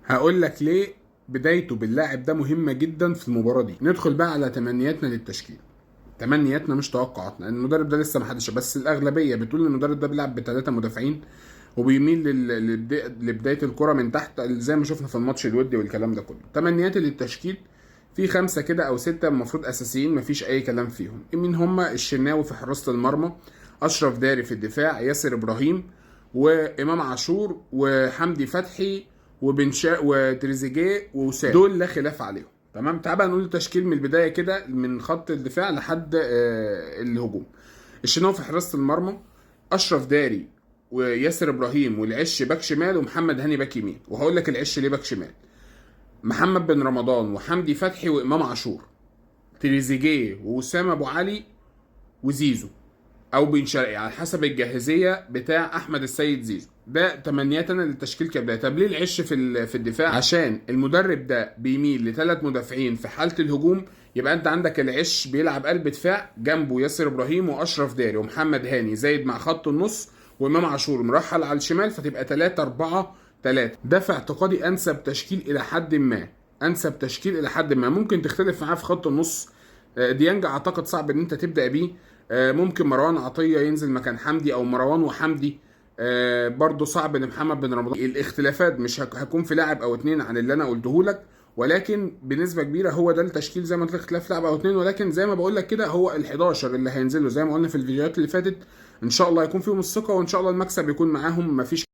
هقول لك ليه بدايته باللاعب ده مهمه جدا في المباراه دي. ندخل بقى على تمنياتنا للتشكيل، تمنياتنا مش توقعاتنا. المدرب ده لسه ما حدش، بس الاغلبيه بتقول ان المدرب ده بيلعب بثلاثه مدافعين وبيميل لبدايه الكره من تحت زي ما شفنا في الماتش الودي والكلام ده كله. تمنياتي للتشكيل في خمسه كده او سته المفروض اساسيين مفيش اي كلام فيهم. مين هما؟ الشناوي في حراسه المرمى، اشرف داري في الدفاع، ياسر ابراهيم وامام عاشور وحمدي فتحي وتريزيجيه ووسام، دول لا خلاف عليهم. تمام، تعال بقى نقول التشكيل من البدايه كده من خط الدفاع لحد الهجوم. الشناوي في حراسه المرمى، اشرف داري وياسر ابراهيم والعش باك شمال ومحمد هاني باك يمين. وهقول لك العش ليه باك شمال. محمد بن رمضان وحمدي فتحي وامام عاشور، تريزيجيه ووسام ابو علي وزيزو او بن شرقي على حسب الجاهزيه بتاع احمد السيد زيزو. ده تمنياتنا للتشكيل كبدايه. طب ليه العش في الدفاع؟ عشان المدرب ده بيميل لثلاث مدافعين في حاله الهجوم. يبقى انت عندك العش بيلعب قلب دفاع، جنبه ياسر ابراهيم واشرف داري ومحمد هاني زايد مع خط النص وامام عاشور مرحل على الشمال، فتبقى 3-4-3. ده في اعتقادي انسب تشكيل الى حد ما، انسب تشكيل الى حد ما. ممكن تختلف معاه في خط النص. ديانج اعتقد صعب ان انت تبدا بيه. ممكن مروان عطيه ينزل مكان حمدي او مروان وحمدي. برضو صعب ان محمد بن رمضان. الاختلافات مش هكون في لاعب او اتنين عن اللي انا قلته لك، ولكن بنسبه كبيره هو ده التشكيل زي ما قلت لك، اختلاف لاعب او اتنين. ولكن زي ما بقول لك كده هو ال11 اللي هينزلوا زي ما قلنا في الفيديوهات اللي فاتت ان شاء الله يكون فيهم الثقه، وان شاء الله المكسب يكون معاهم. مفيش